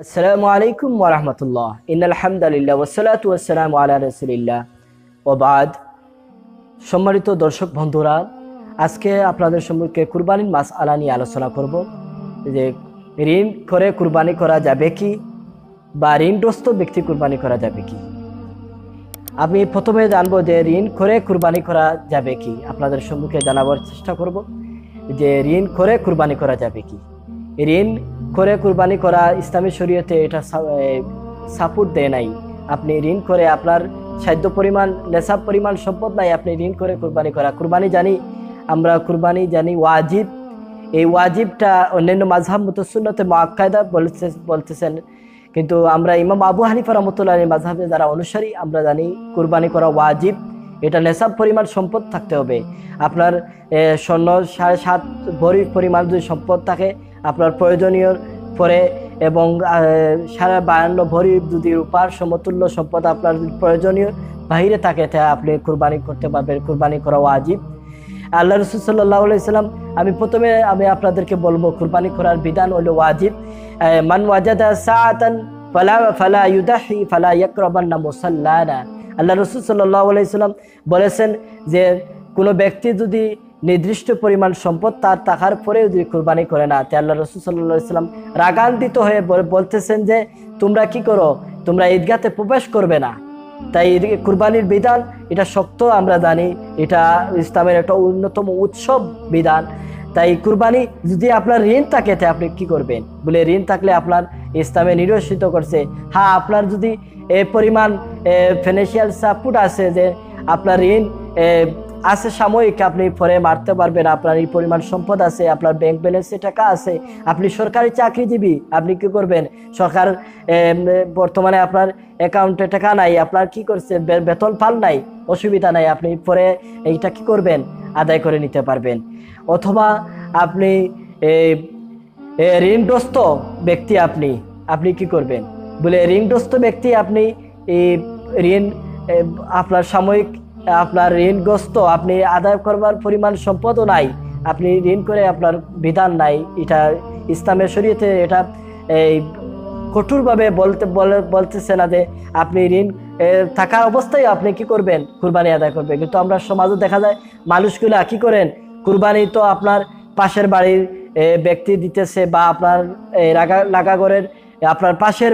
আসসালামু আলাইকুম ওয়া রাহমাতুল্লাহ। ইন্নাল হামদালিল্লাহ ওয়াসসালাতু ওয়াসসালামু আলা রাসূলিল্লাহ ওয়া বাদ। সম্মানিত দর্শক বন্ধুরা, আজকে আপনাদের সম্মুখে কুরবানির মাসআলা নিয়ে আলোচনা করব যে ঋণ করে কুরবানি করা যাবে কি বা ঋণগ্রস্ত ব্যক্তি কুরবানি করা যাবে কি। আমি প্রথমে জানবো যে ঋণ করে কুরবানি করা যাবে কি। আপনাদের সম্মুখে জানাবার চেষ্টা করব যে ঋণ করে কুরবানি করা যাবে কি। ঋণ করে কুরবানি করা ইসলামী শরীয়তে এটা সাপোর্ট দেয় নাই। আপনি ঋণ করে আপনার সাধ্য পরিমাণ নেশাব পরিমাণ সম্পদ নাই, আপনি ঋণ করে কুরবানি করা। কুরবানি জানি আমরা, কুরবানি জানি ওয়াজিব। এই ওয়াজিবটা অন্যান্য মাযহাব মুতাসুন্নতে মুআক্কাদা বলতেছেন, কিন্তু আমরা ইমাম আবু হানিফা রাহমাতুল্লাহ আলাইহি মাযহাবে যারা অনুসারী, আমরা জানি কুরবানি করা ওয়াজিব। এটা নেশাব পরিমাণ সম্পদ থাকতে হবে। আপনার স্বর্ণ 7.5 ভরি পরিমাণ যদি সম্পদ থাকে আপনার প্রয়োজনীয় পরে, এবং 52.5 ভরি যদি রূপার সমতুল্য সম্পদ আপনার প্রয়োজনীয় বাহিরে থাকে, তা আপনি কুরবানি করতে পারবেন। কুরবানি করা ওয়াজিব। আল্লাহ রাসূল সাল্লাল্লাহু আলাইহি সাল্লাম, আমি প্রথমে আপনাদেরকে বলবো কুরবানি করার বিধান হলো ওয়াজিব। মান ওয়াজাদা সাআতান ফালা ইউদাহি ফালা ইয়াকরাবান্না মুসাল্লানা। আল্লাহ রাসূল সাল্লাল্লাহু আলাইহি সাল্লাম বলেছেন যে কোনো ব্যক্তি যদি নির্দিষ্ট পরিমাণ সম্পদ তার থাকার পরেও যদি কুরবানি করে না, তে আল্লাহ রাসূল সাল্লাল্লাহু আলাইহি সাল্লাম রাগান্বিত হয়ে বলতেছেন যে তোমরা কি করো, তোমরা ঈদগাতে প্রবেশ করবে না। তাই কুরবানির বিধান এটা শক্ত, আমরা জানি এটা ইসলামের একটা অন্যতম উৎসব বিধান। তাই কুরবানি যদি আপনার ঋণ থাকে তে আপনি কি করবেন বলে, ঋণ থাকলে আপনার ইসলামে নিরসিত করছে। হ্যাঁ, আপনার যদি এই পরিমাণ ফিনান্সিয়াল সাপোর্ট আছে যে আপনার ঋণ আছে সাময়িক, আপনি পরে মারতে পারবেন, আপনার এই পরিমাণ সম্পদ আছে, আপনার ব্যাংক ব্যালেন্সে টাকা আছে, আপনি সরকারি চাকরিজীবী, আপনি কি করবেন, সরকার বর্তমানে আপনার অ্যাকাউন্টে টাকা নাই, আপনার কি করছে বেতন পান নাই, অসুবিধা নাই, আপনি পরে এইটা কি করবেন আদায় করে নিতে পারবেন। অথবা আপনি ঋণগ্রস্ত ব্যক্তি, আপনি কি করবেন বলে, ঋণগ্রস্ত ব্যক্তি আপনি ঋণ আপনার সাময়িক, আপনার ঋণগ্রস্ত, আপনি আদায় করবার পরিমাণ সম্পদও নাই, আপনি ঋণ করে আপনার বিধান নাই। এটা ইসলামের শরীয়তে এটা কঠোরভাবে বলতেছে না যে আপনি ঋণ থাকা অবস্থায় আপনি কি করবেন, কুরবানি আদায় করবেন। কিন্তু আমরা সমাজে দেখা যায় মানুষগুলা কি করেন, কুরবানি তো আপনার পাশের বাড়ির ব্যক্তি দিতেছে, বা আপনার লাগা ঘরের আপনার পাশের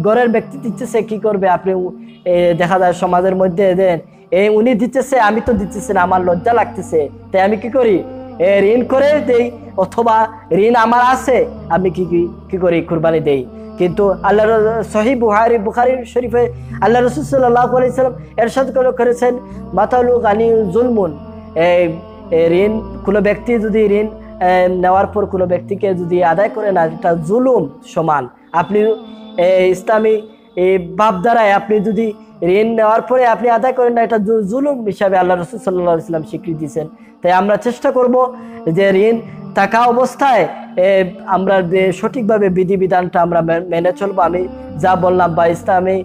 ঘরের ব্যক্তি দিতেছে, কি করবে আপনি দেখা যায় সমাজের মধ্যে দেন উনি দিতেছে, আমি তো দিতেছি না, আমার লজ্জা লাগতেছে, তাই আমি কি করি ঋণ করে দেই, অথবা ঋণ আমার আছে আমি কি করি কুরবানি দেই। কিন্তু আল্লাহ সহিহ বুখারী শরীফে আল্লাহ রাসূল সাল্লাল্লাহু আলাইহি সাল্লাম ইরশাদ করেছেন, মাতালু গানি জুলমুন। ঋণ কোনো ব্যক্তি যদি ঋণ নেওয়ার পর কোনো ব্যক্তিকে যদি আদায় করে না, এটা জুলুম সমান। আপনি ইসলামী ভাবধারায় আপনি যদি ঋণ নেওয়ার পরে আপনি আদায় করেন না, এটা জুলুম হিসাবে আল্লাহ রাসূল সাল্লাল্লাহু আলাইহি সাল্লাম স্বীকৃতি দিয়েছেন। তাই আমরা চেষ্টা করব যে ঋণ থাকা অবস্থায় আমরা সঠিকভাবে বিধিবিধানটা আমরা মেনে চলবো। আমি যা বললাম, বা ইসলামী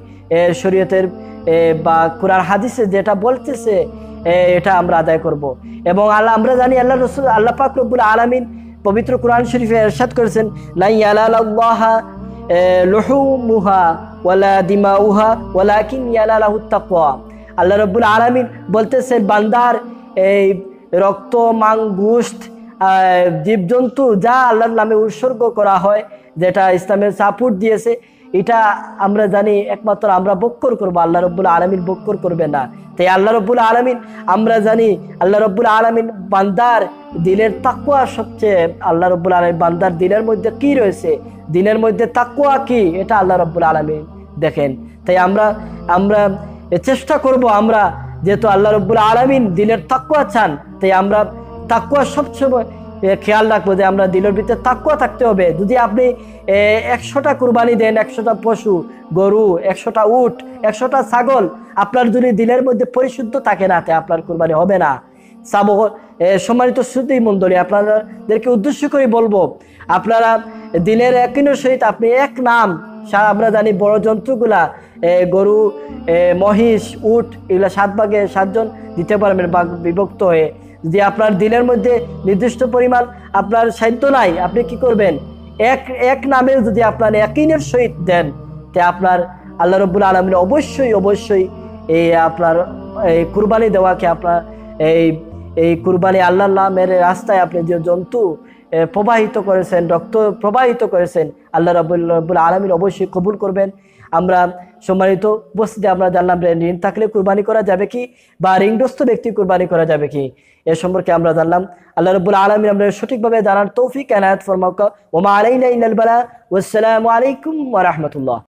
শরীয়তের বা কুরআন হাদিসে যেটা বলতেছে এটা আমরা আদায় করব। এবং আমরা জানি আল্লাহ পাক রব্বুল আলামিন পবিত্র কুরআন শরীফে ইরশাদ করেছেন, লা ইয়ালাল্লাহা লুহুমুহা ওয়ালা দিমাউহা ওয়ালাকিন ইয়ালালাহুত তাকওয়া। আল্লাহ রাব্বুল আলামিন বলতেছেন, বান্দার এই রক্ত, গোশত, জীবজন্তু যা আল্লাহর নামে উৎসর্গ করা হয়, যেটা ইসলামের সাপোর্ট দিয়েছে, এটা আমরা জানি একমাত্র আমরা বক্কর করবো, আল্লাহ রাব্বুল আলামিন বক্কর করবে না। তাই আল্লাহ রাব্বুল আলামিন, আমরা জানি আল্লাহ রাব্বুল আলামিন বান্দার দিলের তাকওয়া সবচেয়ে, আল্লাহ রাব্বুল আলামিন বান্দার দিলের মধ্যে কি রয়েছে, দিনের মধ্যে তাকওয়া কি, এটা আল্লাহ রাব্বুল আলামিন দেখেন। তাই আমরা চেষ্টা করব, আমরা যেহেতু আল্লাহ রাব্বুল আলামিন দিলের তাকওয়া চান, তাই আমরা তাকওয়া সবসময় খেয়াল রাখবো যে আমরা দিলের ভিতরে তাকওয়া থাকতে হবে। যদি আপনি 100টা কুরবানি দেন, 100টা পশু, গরু, 100টা উট, 100টা ছাগল, আপনার যদি দিলের মধ্যে পরিশুদ্ধ থাকে না, তাই আপনার কুরবানি হবে না। সম্মানিত শ্রোতা মণ্ডলী, আপনাদেরকে উদ্দেশ্য করে বলবো, আপনারা দিলের একইনের সহিত আপনি এক নাম, আমরা জানি বড় জন্তুগুলা গরু, মহিষ, উট, এগুলা 7 ভাগে 7 জন দিতে পারবেন বিভক্ত হয়ে। যদি আপনার দিলের মধ্যে নির্দিষ্ট পরিমাণ আপনার সাধ্য নাই, আপনি কি করবেন এক এক নামেও যদি আপনার ইয়াকিনের সহিত দেন, তে আপনার আল্লাহ রাব্বুল আলামিন অবশ্যই অবশ্যই এই আপনার এই কুরবানি দেওয়াকে আপনার এই এই কুরবানি আল্লাহর নামের রাস্তায় আপনি যে জন্তু প্রবাহিত করেছেন, রক্ত প্রবাহিত করেছেন, আল্লাহ রাব্বুল আলামিন অবশ্যই কবুল করবেন। আমরা সম্মানিত উপস্থিতি আমরা জানলাম যে ঋণ থাকলে কুরবানি করা যাবে কি, বা ঋণগ্রস্ত ব্যক্তি কুরবানি করা যাবে কি, এ সম্পর্কে আমরা জানলাম। আল্লাহ রাব্বুল আলামিন আমরা সঠিকভাবে জানার তৌফিক এনায়েত ফরমাক। ওয়া মা আলাইনা ইল্লাল বালাগ। ওয়াসসালামু আলাইকুম ওয়া রাহমাতুল্লাহ।